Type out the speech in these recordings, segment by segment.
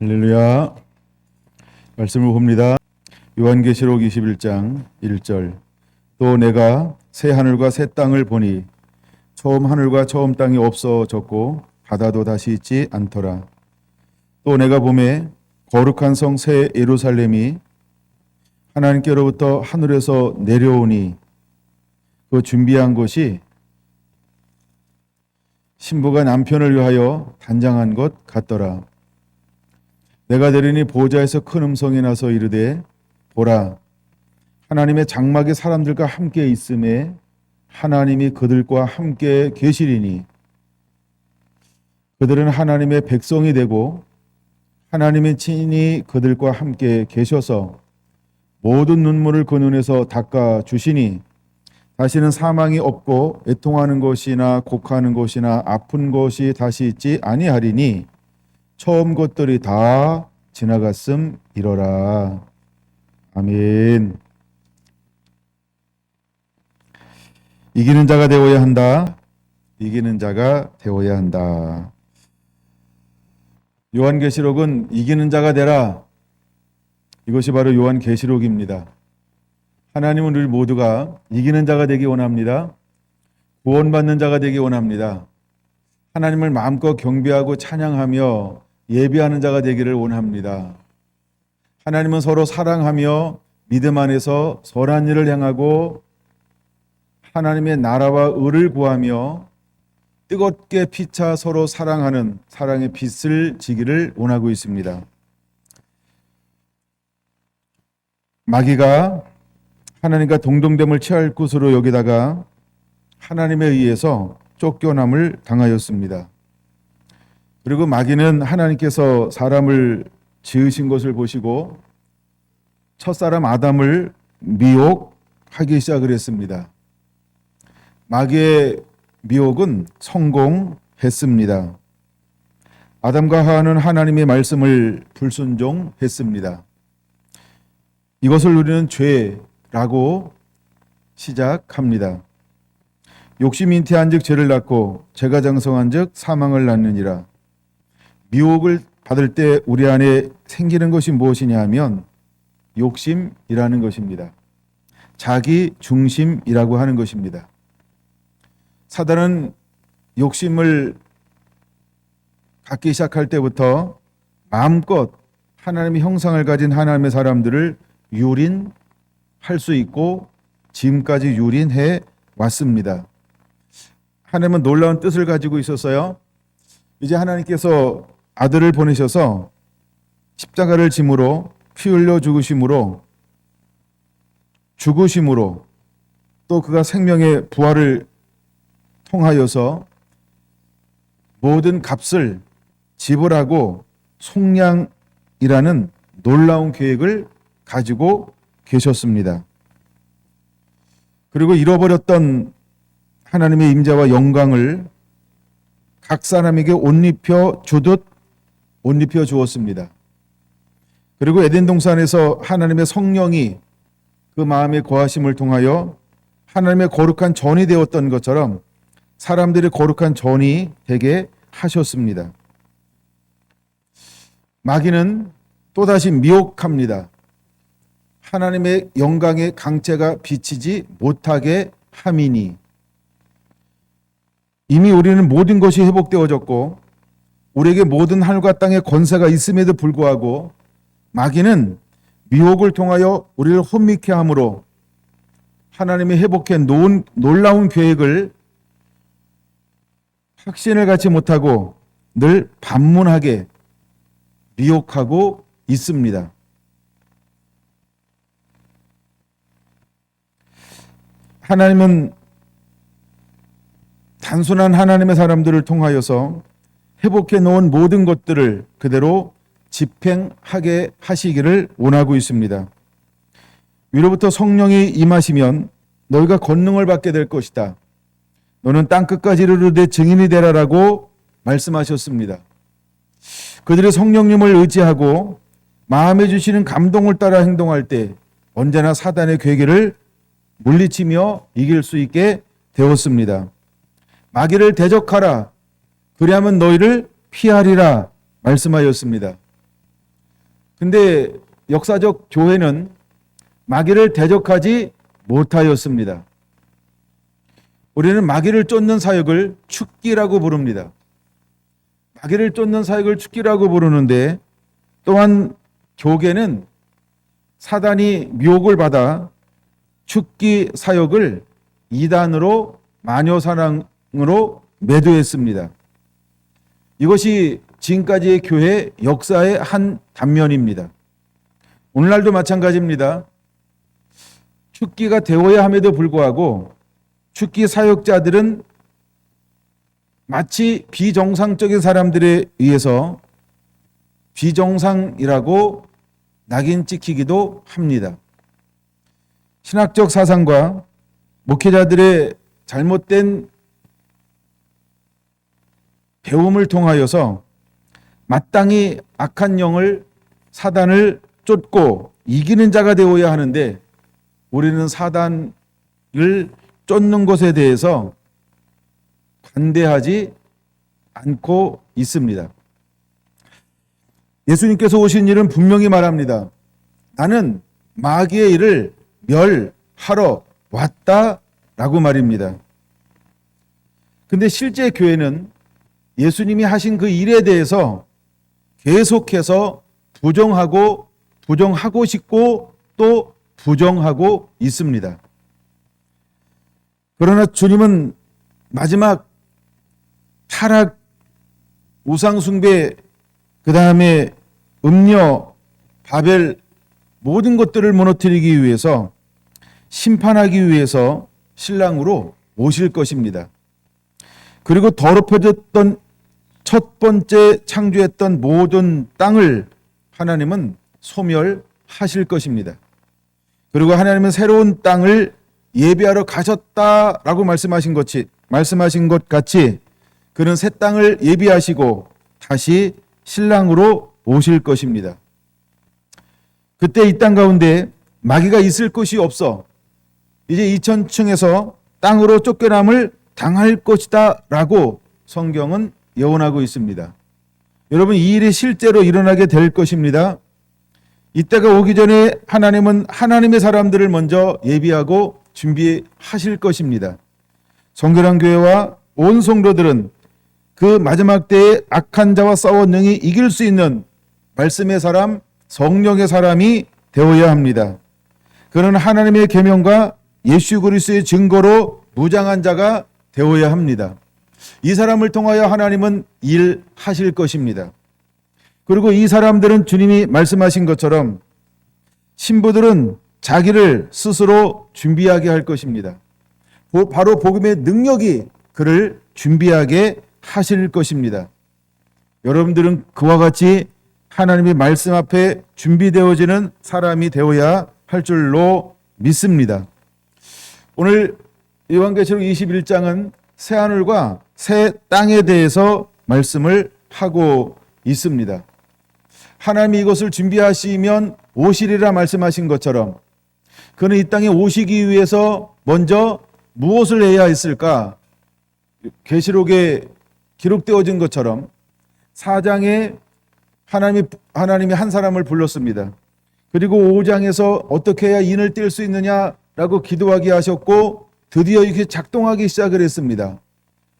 할렐루야. 말씀을 봅니다. 요한계시록 21장 1절. 또 내가 새 하늘과 새 땅을 보니 처음 하늘과 처음 땅이 없어졌고 바다도 다시 있지 않더라. 또 내가 보매 거룩한 성 새 예루살렘이 하나님께로부터 하늘에서 내려오니 그 준비한 것이 신부가 남편을 위하여 단장한 것 같더라. 내가 들으니 보좌에서 큰 음성이 나서 이르되 보라, 하나님의 장막이 사람들과 함께 있음에 하나님이 그들과 함께 계시리니 그들은 하나님의 백성이 되고 하나님의 친히 그들과 함께 계셔서 모든 눈물을 그 눈에서 닦아 주시니 다시는 사망이 없고 애통하는 것이나 곡하는 것이나 아픈 것이 다시 있지 아니하리니 처음 것들이 다 지나갔음이러라. 아멘. 이기는 자가 되어야 한다. 이기는 자가 되어야 한다. 요한계시록은 이기는 자가 되라. 이것이 바로 요한계시록입니다. 하나님은 우리 모두가 이기는 자가 되기 원합니다. 구원받는 자가 되기 원합니다. 하나님을 마음껏 경배하고 찬양하며 예배하는 자가 되기를 원합니다. 하나님은 서로 사랑하며 믿음 안에서 선한 일을 행하고 하나님의 나라와 의를 구하며 뜨겁게 피차 서로 사랑하는 사랑의 빛을 지기를 원하고 있습니다. 마귀가 하나님과 동등됨을 취할 것으로 여기다가 하나님에 의해서 쫓겨남을 당하였습니다. 그리고 마귀는 하나님께서 사람을 지으신 것을 보시고 첫사람 아담을 미혹하기 시작을 했습니다. 마귀의 미혹은 성공했습니다. 아담과 하와는 하나님의 말씀을 불순종했습니다. 이것을 우리는 죄라고 시작합니다. 욕심이 잉태한즉 죄를 낳고 죄가 장성한즉 사망을 낳느니라. 미혹을 받을 때 우리 안에 생기는 것이 무엇이냐 하면 욕심이라는 것입니다. 자기 중심이라고 하는 것입니다. 사단은 욕심을 갖기 시작할 때부터 마음껏 하나님의 형상을 가진 하나님의 사람들을 유린할 수 있고 지금까지 유린해 왔습니다. 하나님은 놀라운 뜻을 가지고 있었어요. 이제 하나님께서 아들을 보내셔서 십자가를 짐으로 피 흘려 죽으심으로 또 그가 생명의 부활을 통하여서 모든 값을 지불하고 속량이라는 놀라운 계획을 가지고 계셨습니다. 그리고 잃어버렸던 하나님의 임재와 영광을 각 사람에게 옷 입혀 주듯 옷 입혀 주었습니다. 그리고 에덴 동산에서 하나님의 성령이 그 마음의 거하심을 통하여 하나님의 거룩한 전이 되었던 것처럼 사람들의 거룩한 전이 되게 하셨습니다. 마귀는 또다시 미혹합니다. 하나님의 영광의 강체가 비치지 못하게 함이니 이미 우리는 모든 것이 회복되어졌고 우리에게 모든 하늘과 땅의 권세가 있음에도 불구하고 마귀는 미혹을 통하여 우리를 혼미케 함으로 하나님이 회복해 놓은 놀라운 계획을 확신을 갖지 못하고 늘 반문하게 미혹하고 있습니다. 하나님은 단순한 하나님의 사람들을 통하여서 회복해 놓은 모든 것들을 그대로 집행하게 하시기를 원하고 있습니다. 위로부터 성령이 임하시면 너희가 권능을 받게 될 것이다. 너는 땅끝까지 이르러 내 증인이 되라라고 말씀하셨습니다. 그들이 성령님을 의지하고 마음에 주시는 감동을 따라 행동할 때 언제나 사단의 괴계를 물리치며 이길 수 있게 되었습니다. 마귀를 대적하라. 그리하면 너희를 피하리라 말씀하였습니다. 근데 역사적 교회는 마귀를 대적하지 못하였습니다. 우리는 마귀를 쫓는 사역을 축기라고 부릅니다. 마귀를 쫓는 사역을 축기라고 부르는데, 또한 교계는 사단이 미혹을 받아 축기 사역을 이단으로 마녀사랑으로 매도했습니다. 이것이 지금까지의 교회 역사의 한 단면입니다. 오늘날도 마찬가지입니다. 축기가 되어야 함에도 불구하고 축기 사역자들은 마치 비정상적인 사람들에 의해서 비정상이라고 낙인 찍히기도 합니다. 신학적 사상과 목회자들의 잘못된 배움을 통하여서 마땅히 악한 영을, 사단을 쫓고 이기는 자가 되어야 하는데, 우리는 사단을 쫓는 것에 대해서 관대하지 않고 있습니다. 예수님께서 오신 일은 분명히 말합니다. 나는 마귀의 일을 멸하러 왔다라고 말입니다. 근데 실제 교회는 예수님이 하신 그 일에 대해서 계속해서 부정하고 싶고 또 부정하고 있습니다. 그러나 주님은 마지막 타락, 우상숭배, 그 다음에 음녀, 바벨 모든 것들을 무너뜨리기 위해서, 심판하기 위해서 신랑으로 오실 것입니다. 그리고 더럽혀졌던 첫 번째 창조했던 모든 땅을 하나님은 소멸하실 것입니다. 그리고 하나님은 새로운 땅을 예비하러 가셨다라고 말씀하신 것 같이 그는 새 땅을 예비하시고 다시 신랑으로 오실 것입니다. 그때 이 땅 가운데 마귀가 있을 곳이 없어 이제 2000층에서 땅으로 쫓겨남을 당할 것이다 라고 성경은 예언하고 있습니다. 여러분, 이 일이 실제로 일어나게 될 것입니다. 이때가 오기 전에 하나님은 하나님의 사람들을 먼저 예비하고 준비하실 것입니다. 성결한 교회와 온 성도들은 그 마지막 때에 악한 자와 싸워 능히 이길 수 있는 말씀의 사람, 성령의 사람이 되어야 합니다. 그는 하나님의 계명과 예수 그리스도의 증거로 무장한 자가 되어야 합니다. 이 사람을 통하여 하나님은 일하실 것입니다. 그리고 이 사람들은 주님이 말씀하신 것처럼 신부들은 자기를 스스로 준비하게 할 것입니다. 바로 복음의 능력이 그를 준비하게 하실 것입니다. 여러분들은 그와 같이 하나님의 말씀 앞에 준비되어지는 사람이 되어야 할 줄로 믿습니다. 오늘 요한계시록 21장은 새하늘과 새 땅에 대해서 말씀을 하고 있습니다. 하나님이 이것을 준비하시면 오시리라 말씀하신 것처럼 그는 이 땅에 오시기 위해서 먼저 무엇을 해야 했을까? 계시록에 기록되어진 것처럼 4장에 하나님이 한 사람을 불렀습니다. 그리고 5장에서 어떻게 해야 인을 뛸 수 있느냐라고 기도하게 하셨고 드디어 이렇게 작동하기 시작을 했습니다.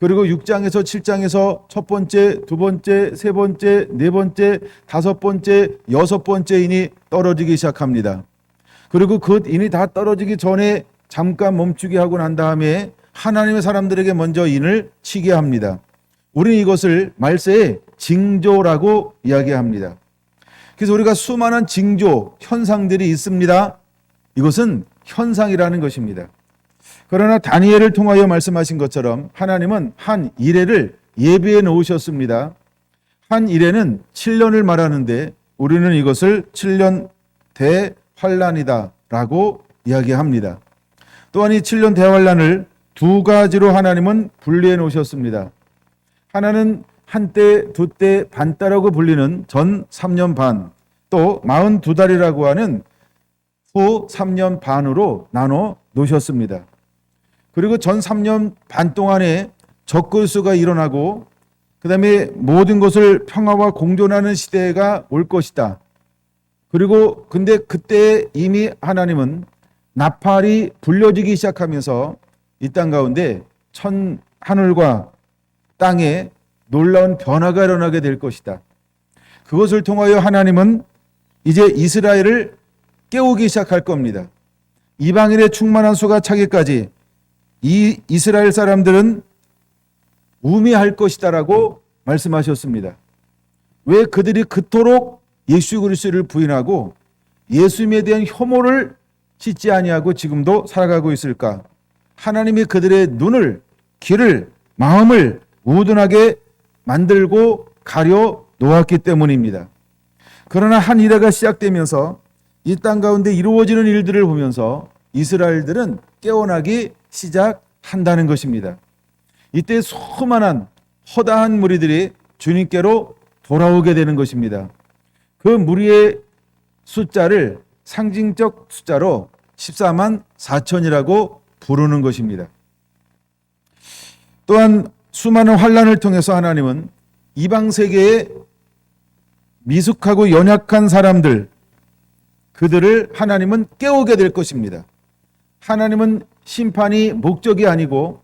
그리고 6장에서 7장에서 첫 번째, 두 번째, 세 번째, 네 번째, 다섯 번째, 여섯 번째 인이 떨어지기 시작합니다. 그리고 그 인이 다 떨어지기 전에 잠깐 멈추게 하고 난 다음에 하나님의 사람들에게 먼저 인을 치게 합니다. 우리는 이것을 말세의 징조라고 이야기합니다. 그래서 우리가 수많은 징조, 현상들이 있습니다. 이것은 현상이라는 것입니다. 그러나 다니엘을 통하여 말씀하신 것처럼 하나님은 한 이레를 예비해 놓으셨습니다. 한 이레는 7년을 말하는데 우리는 이것을 7년 대환란이다 라고 이야기합니다. 또한 이 7년 대환란을 두 가지로 하나님은 분리해 놓으셨습니다. 하나는 한때, 두때, 반때라고 불리는 전 3년 반, 또 42달이라고 하는 후 3년 반으로 나눠 놓으셨습니다. 그리고 전 3년 반 동안에 적글수가 일어나고 그 다음에 모든 것을 평화와 공존하는 시대가 올 것이다. 그리고 근데 그때 이미 하나님은 나팔이 불려지기 시작하면서 이 땅 가운데 하늘과 땅에 놀라운 변화가 일어나게 될 것이다. 그것을 통하여 하나님은 이제 이스라엘을 깨우기 시작할 겁니다. 이방인의 충만한 수가 차기까지 이 이스라엘 사람들은 우매할 것이다라고 말씀하셨습니다. 왜 그들이 그토록 예수 그리스도를 부인하고 예수님에 대한 혐오를 씻지 아니하고 지금도 살아가고 있을까? 하나님이 그들의 눈을, 귀를, 마음을 우둔하게 만들고 가려 놓았기 때문입니다. 그러나 한 이래가 시작되면서 이 땅 가운데 이루어지는 일들을 보면서 이스라엘들은 깨어나기 시작한다는 것입니다. 이때 수많은 허다한 무리들이 주님께로 돌아오게 되는 것입니다. 그 무리의 숫자를 상징적 숫자로 14만 4천이라고 부르는 것입니다. 또한 수많은 환난을 통해서 하나님은 이방 세계에 미숙하고 연약한 사람들, 그들을 하나님은 깨우게 될 것입니다. 하나님은 심판이 목적이 아니고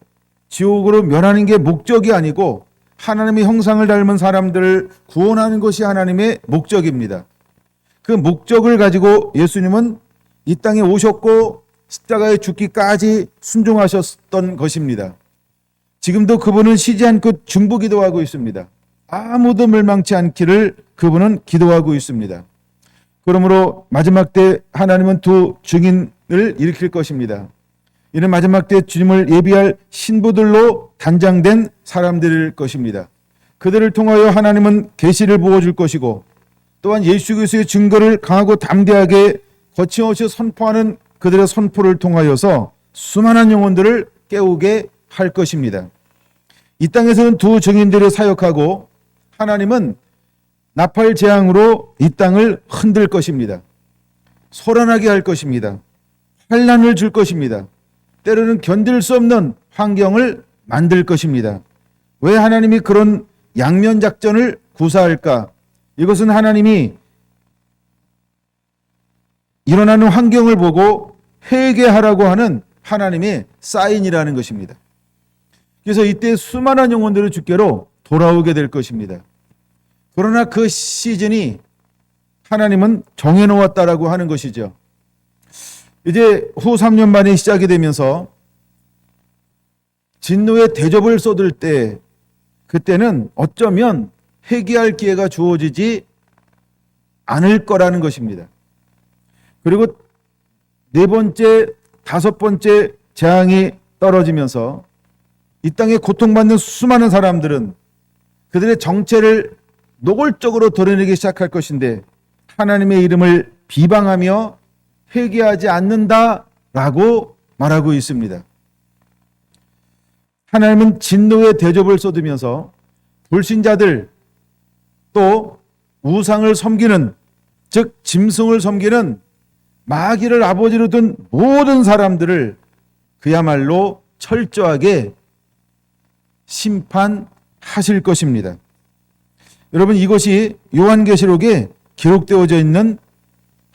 지옥으로 면하는 게 목적이 아니고 하나님의 형상을 닮은 사람들을 구원하는 것이 하나님의 목적입니다. 그 목적을 가지고 예수님은 이 땅에 오셨고 십자가에 죽기까지 순종하셨던 것입니다. 지금도 그분은 쉬지 않고 중보기도하고 있습니다. 아무도 멸망치 않기를 그분은 기도하고 있습니다. 그러므로 마지막 때 하나님은 두 증인을 일으킬 것입니다. 이는 마지막 때 주님을 예비할 신부들로 단장된 사람들일 것입니다. 그들을 통하여 하나님은 계시를 부어줄 것이고 또한 예수 그리스도의 증거를 강하고 담대하게 거침없이 선포하는 그들의 선포를 통하여서 수많은 영혼들을 깨우게 할 것입니다. 이 땅에서는 두 증인들을 사역하고 하나님은 나팔 재앙으로 이 땅을 흔들 것입니다. 소란하게 할 것입니다. 환난을 줄 것입니다. 때로는 견딜 수 없는 환경을 만들 것입니다. 왜 하나님이 그런 양면 작전을 구사할까? 이것은 하나님이 일어나는 환경을 보고 회개하라고 하는 하나님의 사인이라는 것입니다. 그래서 이때 수많은 영혼들을 주께로 돌아오게 될 것입니다. 그러나 그 시즌이 하나님은 정해놓았다라고 하는 것이죠. 이제 후 3년 만에 시작이 되면서 진노의 대접을 쏟을 때 그때는 어쩌면 회개할 기회가 주어지지 않을 거라는 것입니다. 그리고 네 번째, 다섯 번째 재앙이 떨어지면서 이 땅에 고통받는 수많은 사람들은 그들의 정체를 노골적으로 드러내기 시작할 것인데 하나님의 이름을 비방하며 회개하지 않는다라고 말하고 있습니다. 하나님은 진노의 대접을 쏟으면서 불신자들 또 우상을 섬기는 즉 짐승을 섬기는 마귀를 아버지로 둔 모든 사람들을 그야말로 철저하게 심판하실 것입니다. 여러분 이것이 요한계시록에 기록되어져 있는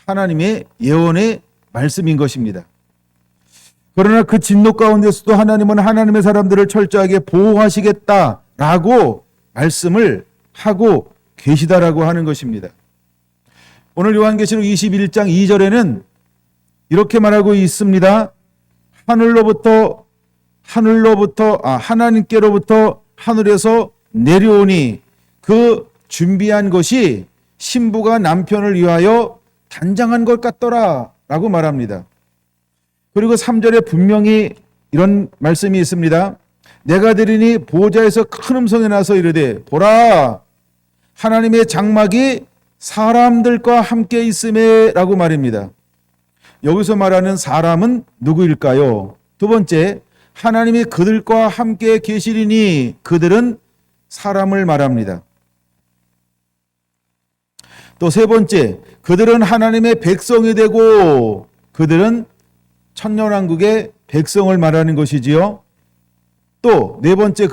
하나님의 예언의 말씀인 것입니다. 그러나 그 진노 가운데서도 하나님은 하나님의 사람들을 철저하게 보호하시겠다라고 말씀을 하고 계시다라고 하는 것입니다. 오늘 요한계시록 21장 2절에는 이렇게 말하고 있습니다. 하나님께로부터 하늘에서 내려오니 그 준비한 것이 신부가 남편을 위하여 단장한 것 같더라 라고 말합니다. 그리고 3절에 분명히 이런 말씀이 있습니다. 내가 들으니 보좌에서 큰 음성이 나서 이르되 보라 하나님의 장막이 사람들과 함께 있음에 라고 말입니다. 여기서 말하는 사람은 누구일까요? 두 번째, 하나님이 그들과 함께 계시리니 그들은 사람을 말합니다. 또 세 번째, 그들은 하나님의 백성이 되고 그들은 천년왕국의 백성을 말하는 것이지요. 또 네 번째,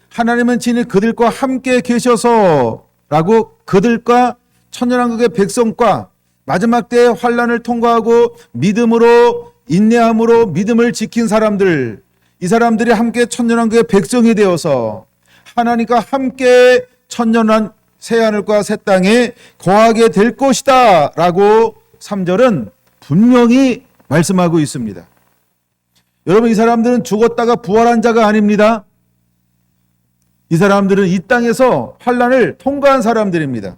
하나님은 친히 그들과 함께 계셔서 라고 그들과 천년왕국의 백성과 마지막 때의 환난을 통과하고 믿음으로 인내함으로 믿음을 지킨 사람들, 이 사람들이 함께 천년왕국의 백성이 되어서 하나님과 함께 천년한 새하늘과 새 땅에 거하게 될 것이다 라고 3절은 분명히 말씀하고 있습니다. 여러분, 이 사람들은 죽었다가 부활한 자가 아닙니다. 이 사람들은 이 땅에서 환난을 통과한 사람들입니다.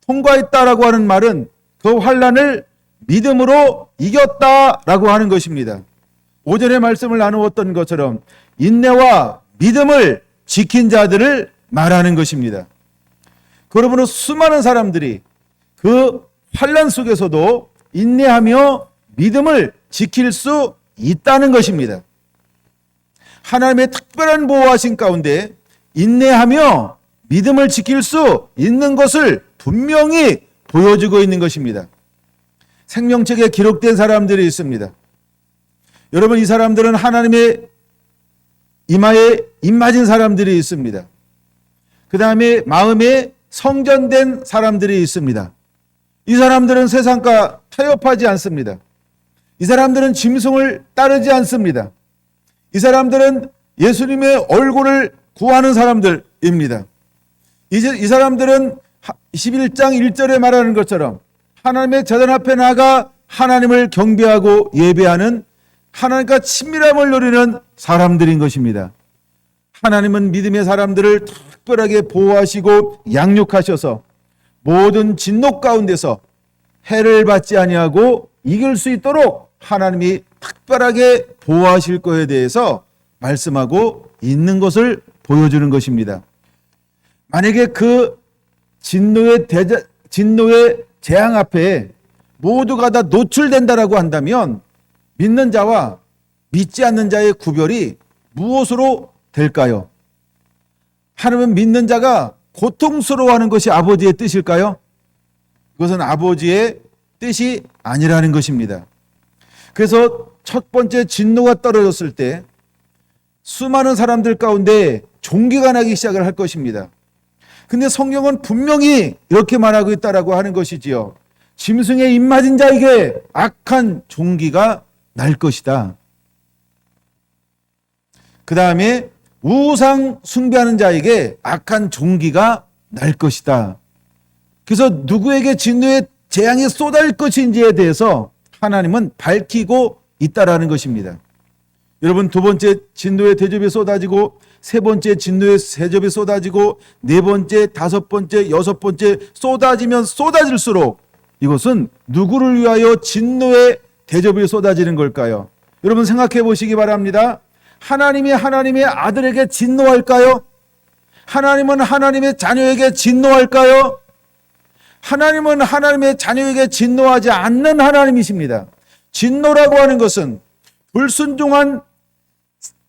통과했다라고 하는 말은 그 환난을 믿음으로 이겼다라고 하는 것입니다. 오전에 말씀을 나누었던 것처럼 인내와 믿음을 지킨 자들을 말하는 것입니다. 그러므로 수많은 사람들이 그 환난 속에서도 인내하며 믿음을 지킬 수 있다는 것입니다. 하나님의 특별한 보호하신 가운데 인내하며 믿음을 지킬 수 있는 것을 분명히 보여주고 있는 것입니다. 생명책에 기록된 사람들이 있습니다. 여러분, 이 사람들은 하나님의 이마에 입맞은 사람들이 있습니다. 그 다음에 마음에 성전된 사람들이 있습니다. 이 사람들은 세상과 타협하지 않습니다. 이 사람들은 짐승을 따르지 않습니다. 이 사람들은 예수님의 얼굴을 구하는 사람들입니다. 이 사람들은 11장 1절에 말하는 것처럼 하나님의 제단 앞에 나가 하나님을 경배하고 예배하는 하나님과 친밀함을 누리는 사람들인 것입니다. 하나님은 믿음의 사람들을 특별하게 보호하시고 양육하셔서 모든 진노 가운데서 해를 받지 아니하고 이길 수 있도록 하나님이 특별하게 보호하실 것에 대해서 말씀하고 있는 것을 보여주는 것입니다. 만약에 그 진노의 재앙 앞에 모두가 다 노출된다라고 한다면 믿는 자와 믿지 않는 자의 구별이 무엇으로 될까요? 하나님은 믿는 자가 고통스러워하는 것이 아버지의 뜻일까요? 그것은 아버지의 뜻이 아니라는 것입니다. 그래서 첫 번째 진노가 떨어졌을 때 수많은 사람들 가운데 종기가 나기 시작을 할 것입니다. 근데 성경은 분명히 이렇게 말하고 있다라고 하는 것이지요. 짐승의 입맞은 자에게 악한 종기가 날 것이다. 그 다음에 우상 숭배하는 자에게 악한 종기가 날 것이다. 그래서 누구에게 진노의 재앙이 쏟아질 것인지에 대해서 하나님은 밝히고 있다라는 것입니다. 여러분, 두 번째 진노의 대접이 쏟아지고 세 번째 진노의 대접이 쏟아지고 네 번째, 다섯 번째, 여섯 번째 쏟아지면 쏟아질수록 이것은 누구를 위하여 진노의 대접이 쏟아지는 걸까요? 여러분, 생각해 보시기 바랍니다. 하나님이 하나님의 아들에게 진노할까요? 하나님은 하나님의 자녀에게 진노할까요? 하나님은 하나님의 자녀에게 진노하지 않는 하나님이십니다. 진노라고 하는 것은 불순종한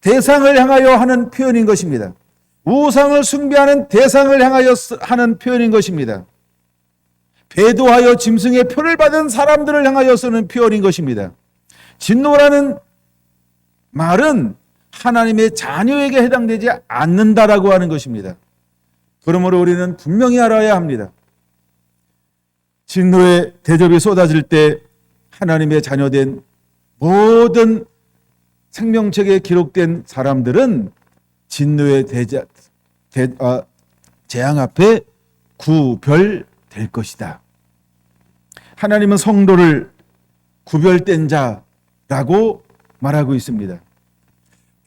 대상을 향하여 하는 표현인 것입니다. 우상을 숭배하는 대상을 향하여 하는 표현인 것입니다. 배도하여 짐승의 표를 받은 사람들을 향하여 쓰는 표현인 것입니다. 진노라는 말은 하나님의 자녀에게 해당되지 않는다라고 하는 것입니다. 그러므로 우리는 분명히 알아야 합니다. 진노의 대접이 쏟아질 때 하나님의 자녀된 모든 생명책에 기록된 사람들은 진노의 재앙 앞에 구별될 것이다. 하나님은 성도를 구별된 자라고 말하고 있습니다.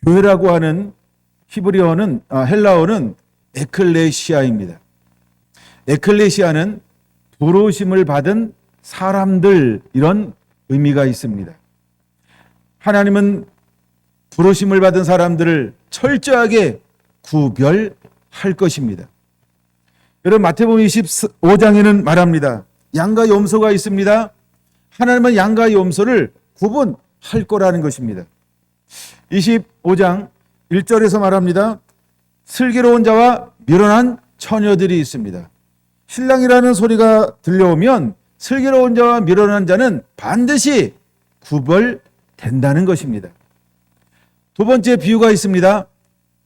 교회라고 하는 헬라어는 에클레시아입니다. 에클레시아는 부르심을 받은 사람들, 이런 의미가 있습니다. 하나님은 부르심을 받은 사람들을 철저하게 구별할 것입니다. 여러분, 마태복음 25장에는 말합니다. 양과 염소가 있습니다. 하나님은 양과 염소를 구분할 거라는 것입니다. 25장 1절에서 말합니다. 슬기로운 자와 미련한 처녀들이 있습니다. 신랑이라는 소리가 들려오면 슬기로운 자와 미련한 자는 반드시 구별된다는 것입니다. 두 번째 비유가 있습니다.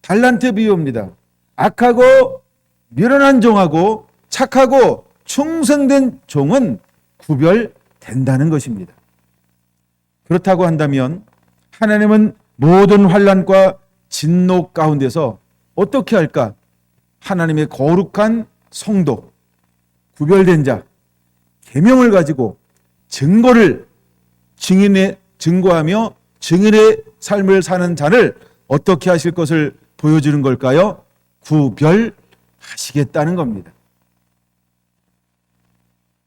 달란트 비유입니다. 악하고 미련한 종하고 착하고 충성된 종은 구별된다는 것입니다. 그렇다고 한다면 하나님은 모든 환난과 진노 가운데서 어떻게 할까? 하나님의 거룩한 성도, 구별된 자, 계명을 가지고 증거하며 증인의 삶을 사는 자를 어떻게 하실 것을 보여주는 걸까요? 구별하시겠다는 겁니다.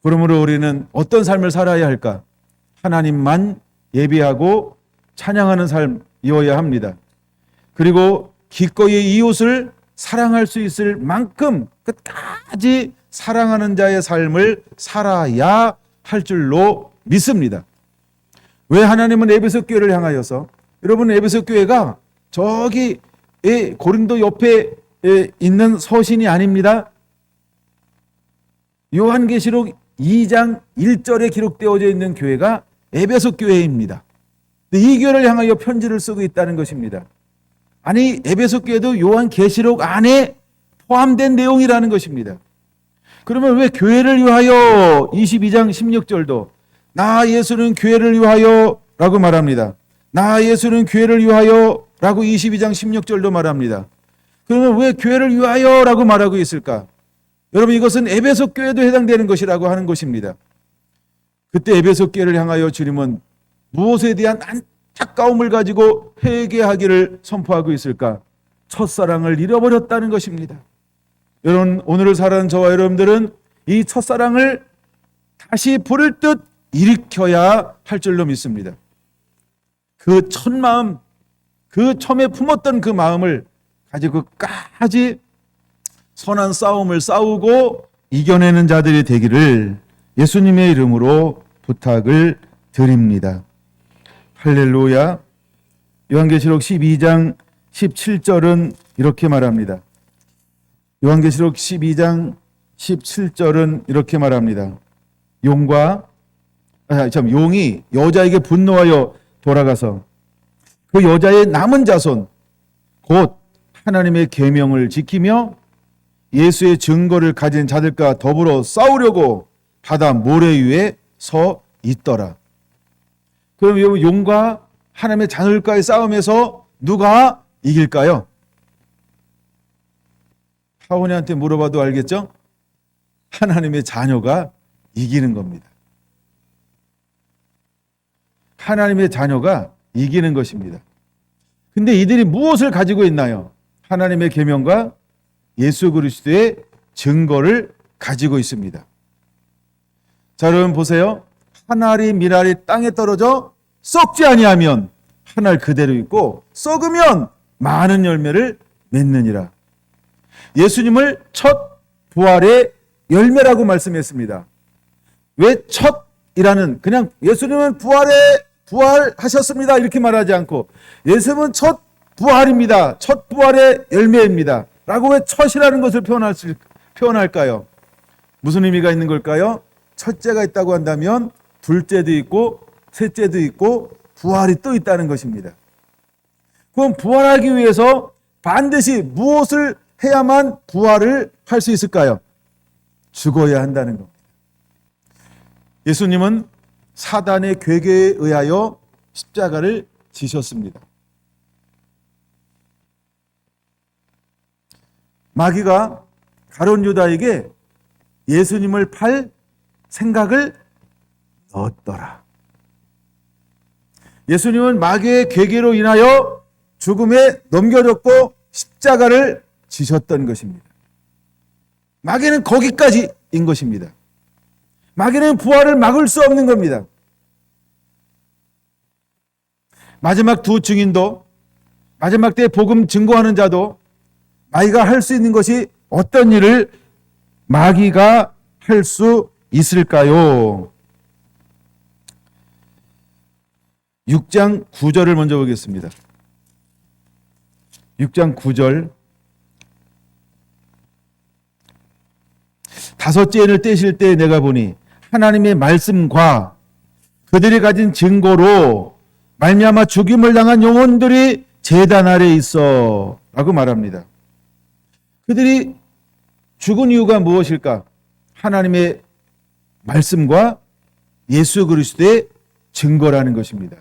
그러므로 우리는 어떤 삶을 살아야 할까? 하나님만 예배하고 찬양하는 삶이어야 합니다. 그리고 기꺼이 이웃을 사랑할 수 있을 만큼 끝까지 사랑하는 자의 삶을 살아야 할 줄로 믿습니다. 왜 하나님은 에베소 교회를 향하여서, 여러분 에베소 교회가 저기 고린도 옆에 있는 서신이 아닙니다. 요한계시록 2장 1절에 기록되어져 있는 교회가 에베소 교회입니다. 이 교회를 향하여 편지를 쓰고 있다는 것입니다. 아니, 에베소 교회도 요한계시록 안에 포함된 내용이라는 것입니다. 그러면 왜 교회를 위하여 22장 16절도 나 예수는 교회를 위하여 라고 말합니다. 나 예수는 교회를 위하여 라고 22장 16절도 말합니다. 그러면 왜 교회를 위하여 라고 말하고 있을까? 여러분, 이것은 에베소 교회도 해당되는 것이라고 하는 것입니다. 그때 에베소 교회를 향하여 주님은 무엇에 대한 안타까움을 가지고 회개하기를 선포하고 있을까? 첫사랑을 잃어버렸다는 것입니다. 여러분, 오늘을 살아가는 저와 여러분들은 이 첫사랑을 다시 부를 듯 일으켜야 할 줄로 믿습니다. 그 첫 마음, 그 처음에 품었던 그 마음을 가지고 끝까지 선한 싸움을 싸우고 이겨내는 자들이 되기를 예수님의 이름으로 부탁을 드립니다. 할렐루야. 요한계시록 12장 17절은 이렇게 말합니다. 요한계시록 12장 17절은 이렇게 말합니다. 용이 여자에게 분노하여 돌아가서 그 여자의 남은 자손 곧 하나님의 계명을 지키며 예수의 증거를 가진 자들과 더불어 싸우려고 바다 모래 위에 서 있더라. 그럼 용과 하나님의 자녀들과의 싸움에서 누가 이길까요? 하원이한테 물어봐도 알겠죠? 하나님의 자녀가 이기는 겁니다. 하나님의 자녀가 이기는 것입니다. 근데 이들이 무엇을 가지고 있나요? 하나님의 계명과 예수 그리스도의 증거를 가지고 있습니다. 자, 여러분 보세요. 한 알이 밀알이 땅에 떨어져 썩지 아니하면 한 알 그대로 있고 썩으면 많은 열매를 맺느니라. 예수님을 첫 부활의 열매라고 말씀했습니다. 왜 첫이라는, 그냥 예수님은 부활하셨습니다 이렇게 말하지 않고 예수님은 첫 부활입니다. 첫 부활의 열매입니다. 라고 왜 첫이라는 것을 표현할까요? 무슨 의미가 있는 걸까요? 첫째가 있다고 한다면 둘째도 있고 셋째도 있고 부활이 또 있다는 것입니다. 그럼 부활하기 위해서 반드시 무엇을 해야만 부활을 할 수 있을까요? 죽어야 한다는 겁니다. 예수님은 사단의 괴계에 의하여 십자가를 지셨습니다. 마귀가 가룟 유다에게 예수님을 팔 생각을 넣었더라. 예수님은 마귀의 괴계로 인하여 죽음에 넘겨졌고 십자가를 지셨던 것입니다. 마귀는 거기까지인 것입니다. 마귀는 부활을 막을 수 없는 겁니다. 마지막 두 증인도, 마지막 때 복음 증거하는 자도 마귀가 할 수 있는 것이 어떤 일을 마귀가 할 수 있을까요? 6장 9절을 먼저 보겠습니다. 6장 9절. 다섯째 인을 떼실 때 내가 보니 하나님의 말씀과 그들이 가진 증거로 말미암아 죽임을 당한 영혼들이 제단 아래에 있어 라고 말합니다. 그들이 죽은 이유가 무엇일까? 하나님의 말씀과 예수 그리스도의 증거라는 것입니다.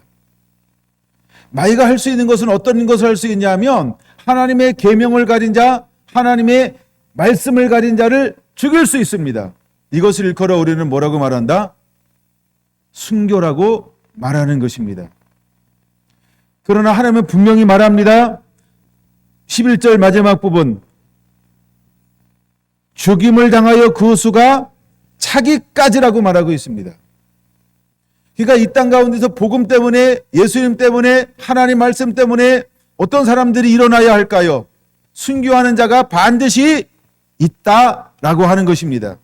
마귀가 할 수 있는 것은 어떤 것을 할 수 있냐면 하나님의 계명을 가진 자, 하나님의 말씀을 가진 자를 죽일 수 있습니다. 이것을 일컬어 우리는 뭐라고 말한다? 순교라고 말하는 것입니다. 그러나 하나님은 분명히 말합니다. 11절 마지막 부분, 죽임을 당하여 그 수가 차기까지라고 말하고 있습니다. 그러니까 이 땅 가운데서 복음 때문에, 예수님 때문에, 하나님 말씀 때문에 어떤 사람들이 일어나야 할까요? 순교하는 자가 반드시 있다라고 하는 것입니다.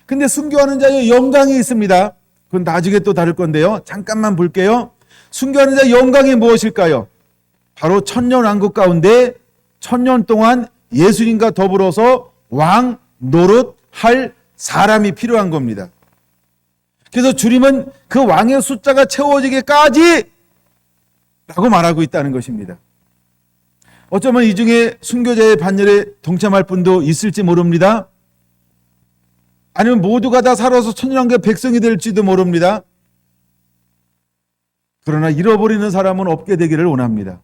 근데 순교하는 자의 영광이 있습니다. 그건 나중에 또 다룰 건데요. 잠깐만 볼게요. 순교하는 자의 영광이 무엇일까요? 바로 천년왕국 가운데 천년 동안 예수님과 더불어서 왕 노릇할 사람이 필요한 겁니다. 그래서 주님은 그 왕의 숫자가 채워지기까지 라고 말하고 있다는 것입니다. 어쩌면 이 중에 순교자의 반열에 동참할 분도 있을지 모릅니다. 아니면 모두가 다 살아서 천년왕국의 백성이 될지도 모릅니다. 그러나 잃어버리는 사람은 없게 되기를 원합니다.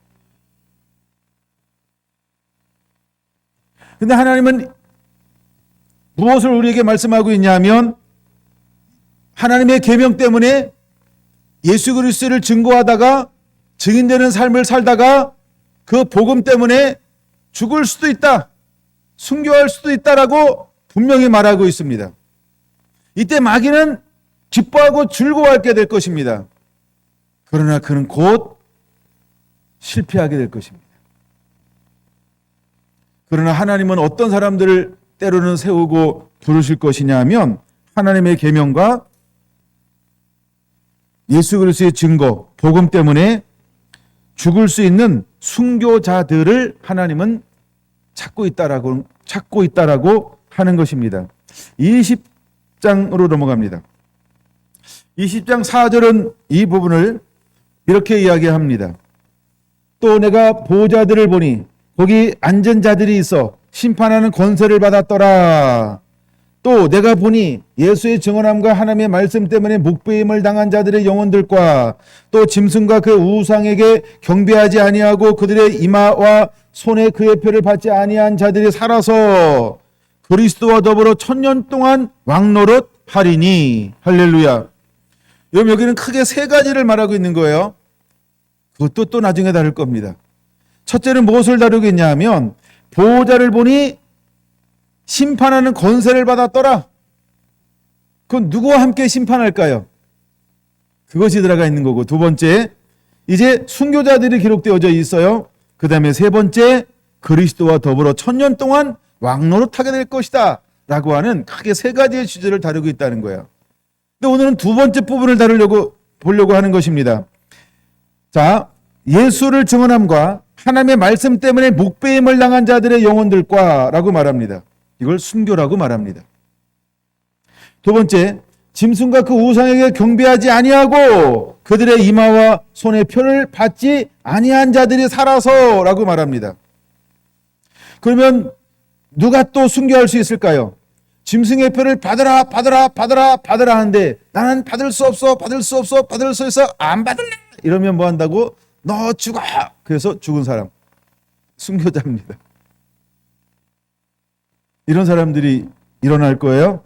근데 하나님은 무엇을 우리에게 말씀하고 있냐면 하나님의 계명 때문에 예수 그리스도를 증거하다가 증인되는 삶을 살다가 그 복음 때문에 죽을 수도 있다, 순교할 수도 있다라고 분명히 말하고 있습니다. 이때 마귀는 기뻐하고 즐거워하게 될 것입니다. 그러나 그는 곧 실패하게 될 것입니다. 그러나 하나님은 어떤 사람들을 때로는 세우고 부르실 것이냐 하면 하나님의 계명과 예수 그리스도의 증거, 복음 때문에 죽을 수 있는 순교자들을 하나님은 찾고 있다라고 하는 것입니다. 20장으로 넘어갑니다. 20장 4절은 이 부분을 이렇게 이야기합니다. 또 내가 보좌들을 보니 거기 앉은 자들이 있어 심판하는 권세를 받았더라. 또 내가 보니 예수의 증언함과 하나님의 말씀 때문에 묵배임을 당한 자들의 영혼들과 또 짐승과 그 우상에게 경배하지 아니하고 그들의 이마와 손에 그의 표를 받지 아니한 자들이 살아서 그리스도와 더불어 천년 동안 왕노릇 하리니. 할렐루야. 여기는 크게 세 가지를 말하고 있는 거예요. 그것도 또 나중에 다룰 겁니다. 첫째는 무엇을 다루고 있냐면 보호자를 보니 심판하는 권세를 받았더라. 그건 누구와 함께 심판할까요? 그것이 들어가 있는 거고, 두 번째 이제 순교자들이 기록되어져 있어요. 그 다음에 세 번째 그리스도와 더불어 천년 동안 왕노릇하게 될 것이다 라고 하는 크게 세 가지의 주제를 다루고 있다는 거예요. 근데 오늘은 두 번째 부분을 보려고 하는 것입니다. 자, 예수를 증언함과 하나님의 말씀 때문에 묵배임을 당한 자들의 영혼들과 라고 말합니다. 이걸 순교라고 말합니다. 두 번째, 짐승과 그 우상에게 경배하지 아니하고 그들의 이마와 손에 표를 받지 아니한 자들이 살아서 라고 말합니다. 그러면 누가 또 순교할 수 있을까요? 짐승의 표를 받으라 하는데 나는 받을 수 없어 안 받을래 이러면 뭐 한다고? 너 죽어. 그래서 죽은 사람 순교자입니다. 이런 사람들이 일어날 거예요.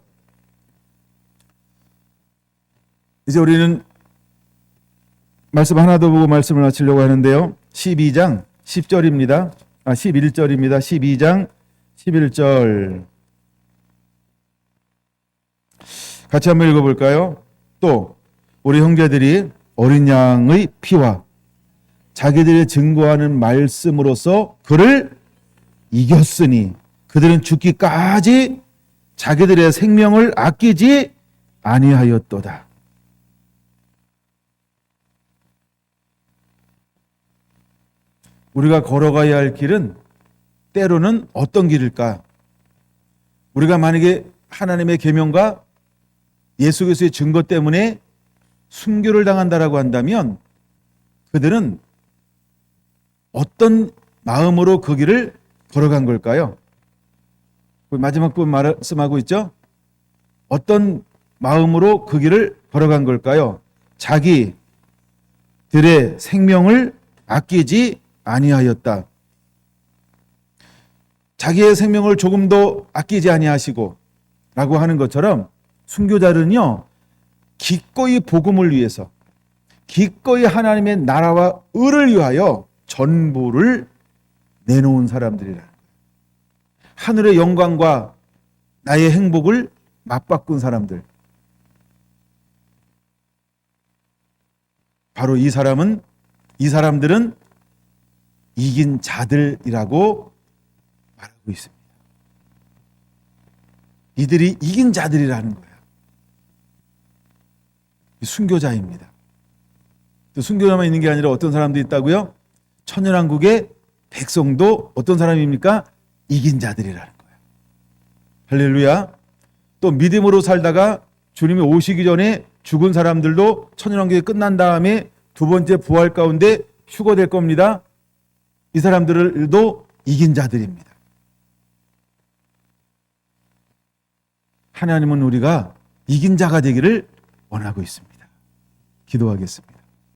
이제 우리는 말씀 하나 더 보고 말씀을 마치려고 하는데요. 12장 10절입니다. 11절입니다. 12장 11절 같이 한번 읽어볼까요? 또 우리 형제들이 어린 양의 피와 자기들의 증거하는 말씀으로써 그를 이겼으니 그들은 죽기까지 자기들의 생명을 아끼지 아니하였도다. 우리가 걸어가야 할 길은 때로는 어떤 길일까? 우리가 만약에 하나님의 계명과 예수 그리스도의 증거 때문에 순교를 당한다라고 한다면 그들은 어떤 마음으로 그 길을 걸어간 걸까요? 마지막 부분 말씀하고 있죠? 어떤 마음으로 그 길을 걸어간 걸까요? 자기들의 생명을 아끼지 아니하였다. 자기의 생명을 조금도 아끼지 아니하시고 라고 하는 것처럼 순교자들은요, 기꺼이 복음을 위해서, 기꺼이 하나님의 나라와 의를 위하여 전부를 내놓은 사람들이라는 거예요. 하늘의 영광과 나의 행복을 맞바꾼 사람들. 바로 이 사람들은 이긴 자들이라고 말하고 있습니다. 이들이 이긴 자들이라는 거예요. 순교자입니다. 또 순교자만 있는 게 아니라 어떤 사람도 있다고요? 천연왕국의 백성도 어떤 사람입니까? 이긴 자들이라는 거예요. 할렐루야. 또 믿음으로 살다가 주님이 오시기 전에 죽은 사람들도 천연왕국이 끝난 다음에 두 번째 부활 가운데 휴거될 겁니다. 이 사람들도 이긴 자들입니다. 하나님은 우리가 이긴 자가 되기를 원하고 있습니다. 기도하겠습니다.